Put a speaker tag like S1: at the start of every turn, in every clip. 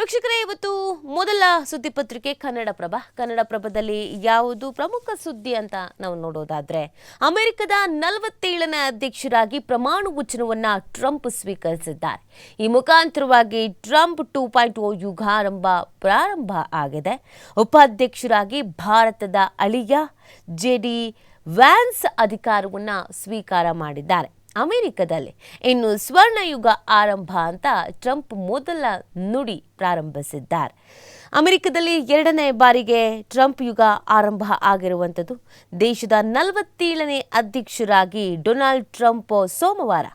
S1: ವೀಕ್ಷಕರೇ, ಇವತ್ತು ಮೊದಲ ಸುದ್ದಿ ಪತ್ರಿಕೆ ಕನ್ನಡಪ್ರಭದಲ್ಲಿ ಯಾವುದು ಪ್ರಮುಖ ಸುದ್ದಿ ಅಂತ ನಾವು ನೋಡೋದಾದ್ರೆ, ಅಮೆರಿಕದ 47ನೇ ಅಧ್ಯಕ್ಷರಾಗಿ ಪ್ರಮಾಣ ವಚನವನ್ನ ಟ್ರಂಪ್ ಸ್ವೀಕರಿಸಿದ್ದಾರೆ. ಈ ಮುಖಾಂತರವಾಗಿ ಟ್ರಂಪ್ 2.0 ಯುಗಾರಂಭ ಪ್ರಾರಂಭ ಆಗಿದೆ. ಉಪಾಧ್ಯಕ್ಷರಾಗಿ ಭಾರತದ ಅಳಿಯ ಜೆಡಿ ವ್ಯಾನ್ಸ್ ಅಧಿಕಾರವನ್ನ ಸ್ವೀಕಾರ ಮಾಡಿದ್ದಾರೆ. ಅಮೆರಿಕದಲ್ಲಿ ಇನ್ನು ಸ್ವರ್ಣಯುಗ ಆರಂಭ ಅಂತ ಟ್ರಂಪ್ ಮೊದಲ ನುಡಿ ಪ್ರಾರಂಭಿಸಿದ್ದಾರೆ. ಅಮೆರಿಕದಲ್ಲಿ 2ನೇ ಬಾರಿಗೆ ಟ್ರಂಪ್ ಯುಗ ಆರಂಭ ಆಗಿರುವಂಥದ್ದು. ದೇಶದ 47ನೇ ಅಧ್ಯಕ್ಷರಾಗಿ ಡೊನಾಲ್ಡ್ ಟ್ರಂಪ್ ಸೋಮವಾರ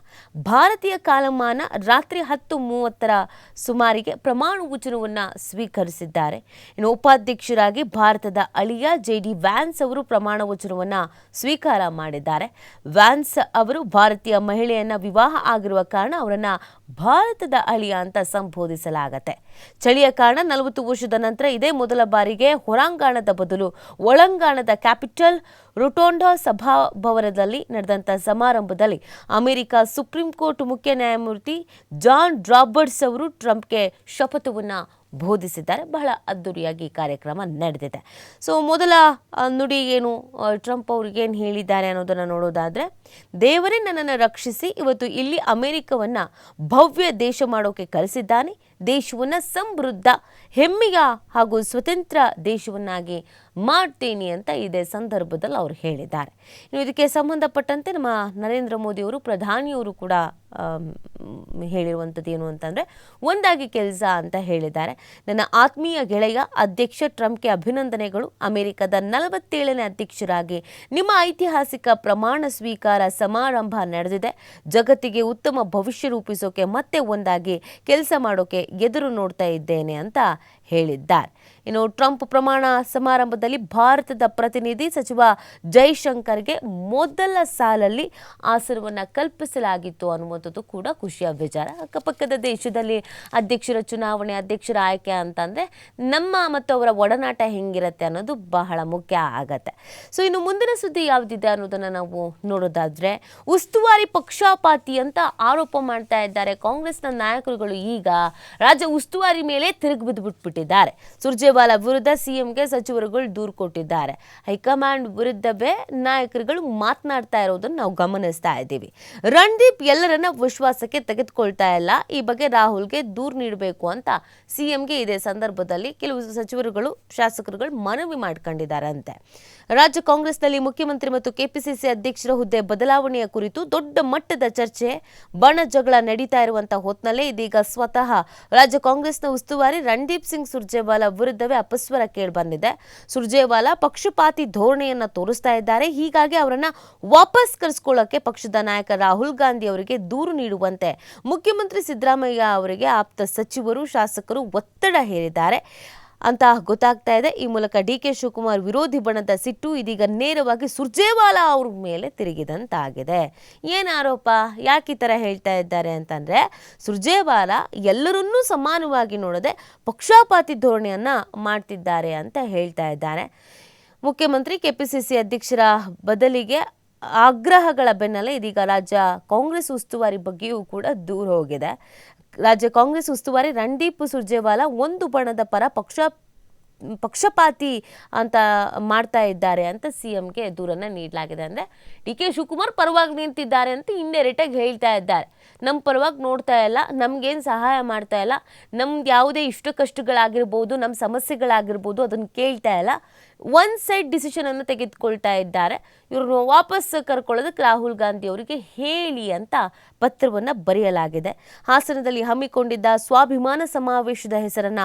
S1: ಭಾರತೀಯ ಕಾಲಮಾನ ರಾತ್ರಿ 10:30 ಸುಮಾರಿಗೆ ಪ್ರಮಾಣ ವಚನವನ್ನು ಸ್ವೀಕರಿಸಿದ್ದಾರೆ. ಇನ್ನು ಉಪಾಧ್ಯಕ್ಷರಾಗಿ ಭಾರತದ ಅಳಿಯ ಜೆಡಿ ವ್ಯಾನ್ಸ್ ಅವರು ಪ್ರಮಾಣ ವಚನವನ್ನು ಸ್ವೀಕಾರ ಮಾಡಿದ್ದಾರೆ. ವ್ಯಾನ್ಸ್ ಅವರು ಭಾರತೀಯ ಮಹಿಳೆಯನ್ನ ವಿವಾಹ ಆಗಿರುವ ಕಾರಣ ಅವರನ್ನ ಭಾರತದ ಅಳಿಯ ಅಂತ ಸಂಬೋಧಿಸಲಾಗುತ್ತೆ. ಚಳಿಯ ಕಾರಣ 40 ವರ್ಷದ ನಂತರ ಇದೇ ಮೊದಲ ಬಾರಿಗೆ ಹೊರಾಂಗಣದ ಬದಲು ಒಳಾಂಗಣದ ಕ್ಯಾಪಿಟಲ್ ರೊಟೊಂಡಾ ಸಭಾಭವನದಲ್ಲಿ ನಡೆದಂಥ ಸಮಾರಂಭದಲ್ಲಿ ಅಮೆರಿಕ ಸುಪ್ರೀಂ ಕೋರ್ಟ್ ಮುಖ್ಯ ನ್ಯಾಯಮೂರ್ತಿ ಜಾನ್ ರಾಬರ್ಟ್ಸ್ ಅವರು ಟ್ರಂಪ್ಗೆ ಶಪಥವನ್ನು ಬೋಧಿಸಿದ್ದಾರೆ. ಬಹಳ ಅದ್ದೂರಿಯಾಗಿ ಕಾರ್ಯಕ್ರಮ ನಡೆದಿದೆ. ಸೊ ಮೊದಲ ನುಡಿ ಏನು, ಟ್ರಂಪ್ ಅವ್ರಿಗೇನು ಹೇಳಿದ್ದಾರೆ ಅನ್ನೋದನ್ನು ನೋಡೋದಾದರೆ, ದೇವರೇ ನನ್ನನ್ನು ರಕ್ಷಿಸಿ ಇವತ್ತು ಇಲ್ಲಿ ಅಮೆರಿಕವನ್ನು ಭವ್ಯ ದೇಶ ಮಾಡೋಕೆ ಕಳಿಸಿದ್ದಾನೆ. ದೇಶವನ್ನು ಸಮೃದ್ಧ, ಹೆಮ್ಮೆಯ ಹಾಗೂ ಸ್ವತಂತ್ರ ದೇಶವನ್ನಾಗಿ ಮಾಡ್ತೀನಿ ಅಂತ ಇದೇ ಸಂದರ್ಭದಲ್ಲಿ ಅವರು ಹೇಳಿದ್ದಾರೆ. ಇನ್ನು ಇದಕ್ಕೆ ಸಂಬಂಧಪಟ್ಟಂತೆ ನಮ್ಮ ನರೇಂದ್ರ ಮೋದಿಯವರು, ಪ್ರಧಾನಿಯವರು ಕೂಡ ಹೇಳಿರುವಂಥದ್ದು ಏನು ಅಂತಂದರೆ, ಒಂದಾಗಿ ಕೆಲಸ ಅಂತ ಹೇಳಿದ್ದಾರೆ. ನನ್ನ ಆತ್ಮೀಯ ಗೆಳೆಯ ಅಧ್ಯಕ್ಷ ಟ್ರಂಪ್ಗೆ ಅಭಿನಂದನೆಗಳು. ಅಮೆರಿಕದ 47ನೇ ಅಧ್ಯಕ್ಷರಾಗಿ ನಿಮ್ಮ ಐತಿಹಾಸಿಕ ಪ್ರಮಾಣ ಸ್ವೀಕಾರ ಸಮಾರಂಭ ನಡೆದಿದೆ. ಜಗತ್ತಿಗೆ ಉತ್ತಮ ಭವಿಷ್ಯ ರೂಪಿಸೋಕೆ ಮತ್ತೆ ಒಂದಾಗಿ ಕೆಲಸ ಮಾಡೋಕೆ ಎದುರು ನೋಡ್ತಾ ಇದ್ದೇನೆ ಅಂತ ಹೇಳಿದ್ದಾರೆ. ಇನ್ನು ಟ್ರಂಪ್ ಪ್ರಮಾಣ ಸಮಾರಂಭದಲ್ಲಿ ಭಾರತದ ಪ್ರತಿನಿಧಿ ಸಚಿವ ಜೈಶಂಕರ್ಗೆ ಮೊದಲ ಸಾಲಲ್ಲಿ ಆಸನವನ್ನು ಕಲ್ಪಿಸಲಾಗಿತ್ತು ಅನ್ನುವಂಥದ್ದು ಕೂಡ ಖುಷಿಯ ವಿಚಾರ. ಅಕ್ಕಪಕ್ಕದ ದೇಶದಲ್ಲಿ ಅಧ್ಯಕ್ಷರ ಚುನಾವಣೆ, ಅಧ್ಯಕ್ಷರ ಆಯ್ಕೆ ಅಂತಂದರೆ ನಮ್ಮ ಮತ್ತು ಅವರ ಒಡನಾಟ ಹೆಂಗಿರುತ್ತೆ ಅನ್ನೋದು ಬಹಳ ಮುಖ್ಯ ಆಗತ್ತೆ. ಸೊ ಇನ್ನು ಮುಂದಿನ ಸುದ್ದಿ ಯಾವುದಿದೆ ಅನ್ನೋದನ್ನು ನಾವು ನೋಡೋದಾದರೆ, ಉಸ್ತುವಾರಿ ಪಕ್ಷಪಾತಿ ಅಂತ ಆರೋಪ ಮಾಡ್ತಾ ಇದ್ದಾರೆ ಕಾಂಗ್ರೆಸ್ನ ನಾಯಕರುಗಳು. ಈಗ ರಾಜ್ಯ ಉಸ್ತುವಾರಿ ಮೇಲೆ ತಿರುಗಿ ಬಿದ್ದುಬಿಟ್ಟಿದ್ದಾರೆ. ಸುರ್ಜೇವಾಲಾ ವಿರುದ್ಧ ಸಿಎಂಗೆ ಸಚಿವರುಗಳು ದೂರು ಕೊಟ್ಟಿದ್ದಾರೆ. ಹೈಕಮಾಂಡ್ ವಿರುದ್ಧವೇ ನಾಯಕರುಗಳು ಮಾತನಾಡ್ತಾ ಇರೋದನ್ನು ನಾವು ಗಮನಿಸ್ತಾ ಇದ್ದೀವಿ. ರಣದೀಪ್ ಎಲ್ಲರನ್ನ ವಿಶ್ವಾಸಕ್ಕೆ ತೆಗೆದುಕೊಳ್ತಾ ಇಲ್ಲ. ಈ ಬಗ್ಗೆ ರಾಹುಲ್ಗೆ ದೂರು ನೀಡಬೇಕು ಅಂತ ಸಿಎಂಗೆ ಇದೇ ಸಂದರ್ಭದಲ್ಲಿ ಕೆಲವು ಸಚಿವರುಗಳು, ಶಾಸಕರುಗಳು ಮನವಿ ಮಾಡ್ಕೊಂಡಿದ್ದಾರಂತೆ. ರಾಜ್ಯ ಕಾಂಗ್ರೆಸ್ನಲ್ಲಿ ಮುಖ್ಯಮಂತ್ರಿ ಮತ್ತು ಕೆಪಿಸಿಸಿ ಅಧ್ಯಕ್ಷರ ಹುದ್ದೆ ಬದಲಾವಣೆಯ ಕುರಿತು ದೊಡ್ಡ ಮಟ್ಟದ ಚರ್ಚೆ, ಬಣ ಜಗಳ ನಡೀತಾ ಇರುವಂತಹ ಹೊತ್ತಿನಲ್ಲೇ ಇದೀಗ ಸ್ವತಃ ರಾಜ್ಯ ಕಾಂಗ್ರೆಸ್ನ ಉಸ್ತುವಾರಿ ರಣದೀಪ್ ಸಿಂಗ್ ಸುರ್ಜೇವಾಲಾ ವಿರುದ್ಧವೇ ಅಪಸ್ವರ ಕೇಳಿಬಂದಿದೆ. ಸುರ್ಜೇವಾಲಾ ಪಕ್ಷಪಾತಿ ಧೋರಣೆಯನ್ನ ತೋರಿಸ್ತಾ ಇದ್ದಾರೆ. ಹೀಗಾಗಿ ಅವರನ್ನ ವಾಪಸ್ ಕರೆಸಿಕೊಳ್ಳಕ್ಕೆ ಪಕ್ಷದ ನಾಯಕ ರಾಹುಲ್ ಗಾಂಧಿ ಅವರಿಗೆ ದೂರು ನೀಡುವಂತೆ ಮುಖ್ಯಮಂತ್ರಿ ಸಿದ್ದರಾಮಯ್ಯ ಅವರಿಗೆ ಆಪ್ತ ಸಚಿವರು, ಶಾಸಕರು ಒತ್ತಡ ಹೇರಿದ್ದಾರೆ ಅಂತ ಗೊತ್ತಾಗ್ತಾ ಇದೆ. ಈ ಮೂಲಕ ಡಿಕೆ ಶಿವಕುಮಾರ್ ವಿರೋಧಿ ಬಣದ ಸಿಟ್ಟು ಇದೀಗ ನೇರವಾಗಿ ಸುರ್ಜೇವಾಲಾ ಅವ್ರ ಮೇಲೆ ತಿರುಗಿದಂತಾಗಿದೆ. ಏನು ಆರೋಪ, ಯಾಕೆ ಈ ಥರ ಹೇಳ್ತಾ ಇದ್ದಾರೆ ಅಂತಂದರೆ, ಸುರ್ಜೇವಾಲಾ ಎಲ್ಲರನ್ನೂ ಸಮಾನವಾಗಿ ನೋಡದೆ ಪಕ್ಷಪಾತಿ ಧೋರಣೆಯನ್ನು ಮಾಡ್ತಿದ್ದಾರೆ ಅಂತ ಹೇಳ್ತಾ ಇದ್ದಾರೆ. ಮುಖ್ಯಮಂತ್ರಿ ಕೆಪಿಸಿಸಿ ಅಧ್ಯಕ್ಷರ ಬದಲಿಗೆ ಆಗ್ರಹಗಳ ಬೆನ್ನಲ್ಲೇ ಇದೀಗ ರಾಜ್ಯ ಕಾಂಗ್ರೆಸ್ ಉಸ್ತುವಾರಿ ಬಗ್ಗೆಯೂ ಕೂಡ ದೂರ ಹೋಗಿದೆ. ರಾಜ್ಯ ಕಾಂಗ್ರೆಸ್ ಉಸ್ತುವಾರಿ ರಣದೀಪ್ ಸುರ್ಜೇವಾಲಾ ಒಂದು ಬಣದ ಪರ ಪಕ್ಷಪಾತಿ ಅಂತ ಮಾಡ್ತಾ ಇದ್ದಾರೆ ಅಂತ ಸಿಎಂಗೆ ದೂರನ್ನು ನೀಡಲಾಗಿದೆ. ಅಂದರೆ ಡಿ ಕೆ ಶಿವಕುಮಾರ್ ಪರವಾಗಿ ನಿಂತಿದ್ದಾರೆ ಅಂತ ಇಂಡೈರೆಕ್ಟಾಗಿ ಹೇಳ್ತಾ ಇದ್ದಾರೆ. ನಮ್ಮ ಪರವಾಗಿ ನೋಡ್ತಾ ಇಲ್ಲ, ನಮಗೇನು ಸಹಾಯ ಮಾಡ್ತಾ ಇಲ್ಲ, ನಮ್ದು ಯಾವುದೇ ಇಷ್ಟ ಕಷ್ಟಗಳಾಗಿರ್ಬೋದು, ನಮ್ಮ ಸಮಸ್ಯೆಗಳಾಗಿರ್ಬೋದು ಅದನ್ನು ಕೇಳ್ತಾ ಇಲ್ಲ, ಒನ್ ಸೈಡ್ ಡಿಸಿಷನನ್ನು ತೆಗೆದುಕೊಳ್ತಾ ಇದ್ದಾರೆ. ಇವ್ರನ್ನ ವಾಪಸ್ ಕರ್ಕೊಳ್ಳೋದಕ್ಕೆ ರಾಹುಲ್ ಗಾಂಧಿ ಅವರಿಗೆ ಹೇಳಿ ಅಂತ ಪತ್ರವನ್ನು ಬರೆಯಲಾಗಿದೆ. ಹಾಸನದಲ್ಲಿ ಹಮ್ಮಿಕೊಂಡಿದ್ದ ಸ್ವಾಭಿಮಾನ ಸಮಾವೇಶದ ಹೆಸರನ್ನ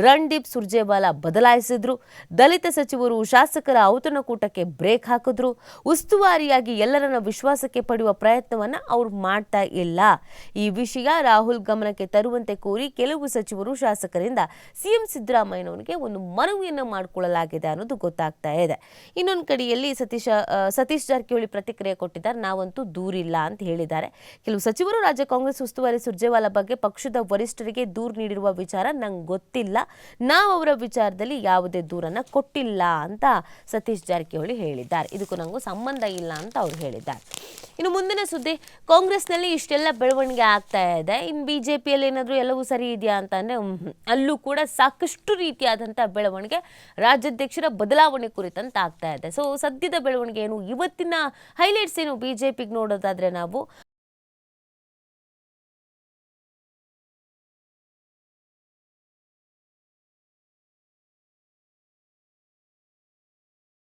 S1: ರಣದೀಪ್ ಸುರ್ಜೇವಾಲಾ ಬದಲಾಯಿಸಿದ್ರು. ದಲಿತ ಸಚಿವರು, ಶಾಸಕರ ಔತಣಕೂಟಕ್ಕೆ ಬ್ರೇಕ್ ಹಾಕಿದ್ರು. ಉಸ್ತುವಾರಿಯಾಗಿ ಎಲ್ಲರನ್ನ ವಿಶ್ವಾಸಕ್ಕೆ ಪಡೆಯುವ ಪ್ರಯತ್ನವನ್ನ ಅವ್ರು ಮಾಡ್ತಾ ಇಲ್ಲ. ಈ ವಿಷಯ ರಾಹುಲ್ ಗಮನಕ್ಕೆ ತರುವಂತೆ ಕೋರಿ ಕೆಲವು ಸಚಿವರು, ಶಾಸಕರಿಂದ ಸಿಎಂ ಸಿದ್ದರಾಮಯ್ಯನವರಿಗೆ ಒಂದು ಮನವಿಯನ್ನು ಮಾಡಿಕೊಳ್ಳಲಾಗಿದೆ ಅನ್ನೋದು ಗೊತ್ತಾಗ್ತಾ ಇದೆ. ಇನ್ನೊಂದು ಕಡೆಯಲ್ಲಿ ಸತೀಶ್ ಜಾರಕಿಹೊಳಿ ಪ್ರತಿಕ್ರಿಯೆ ಕೊಟ್ಟಿದ್ದಾರೆ. ನಾವಂತೂ ದೂರಿಲ್ಲ ಅಂತ ಹೇಳಿದ್ದಾರೆ. ಕೆಲವು ಸಚಿವರು ರಾಜ್ಯ ಕಾಂಗ್ರೆಸ್ ಉಸ್ತುವಾರಿ ಸುರ್ಜೇವಾಲಾ ಬಗ್ಗೆ ಪಕ್ಷದ ವರಿಷ್ಠರಿಗೆ ದೂರು ನೀಡಿರುವ ವಿಚಾರ ನಂಗೆ ಗೊತ್ತಿಲ್ಲ, ನಾವು ಅವರ ವಿಚಾರದಲ್ಲಿ ಯಾವುದೇ ದೂರನ್ನ ಕೊಟ್ಟಿಲ್ಲ ಅಂತ ಸತೀಶ್ ಜಾರಕಿಹೊಳಿ ಹೇಳಿದ್ದಾರೆ. ಇದಕ್ಕೂ ನಂಗೂ ಸಂಬಂಧ ಇಲ್ಲ ಅಂತ ಅವ್ರು ಹೇಳಿದ್ದಾರೆ. ಇನ್ನು ಮುಂದಿನ ಸುದ್ದಿ, ಕಾಂಗ್ರೆಸ್ನಲ್ಲಿ ಇಷ್ಟೆಲ್ಲ ಬೆಳವಣಿಗೆ ಆಗ್ತಾ ಇದೆ, ಇನ್ನು ಬಿಜೆಪಿಯಲ್ಲಿ ಏನಾದರೂ ಎಲ್ಲವೂ ಸರಿ ಇದೆಯಾ ಅಂತಂದರೆ ಅಲ್ಲೂ ಕೂಡ ಸಾಕಷ್ಟು ರೀತಿಯಾದಂಥ ಬೆಳವಣಿಗೆ ರಾಜ್ಯಾಧ್ಯಕ್ಷರ ಬದಲಾವಣೆ ಕುರಿತಂತೆ ಆಗ್ತಾ ಇದೆ. ಸೊ ಸದ್ಯದ ಬೆಳವಣಿಗೆ ಏನು, ಇವತ್ತಿನ ಹೈಲೈಟ್ಸ್ ಏನು ಬಿಜೆಪಿಗೆ ನೋಡೋದಾದರೆ ನಾವು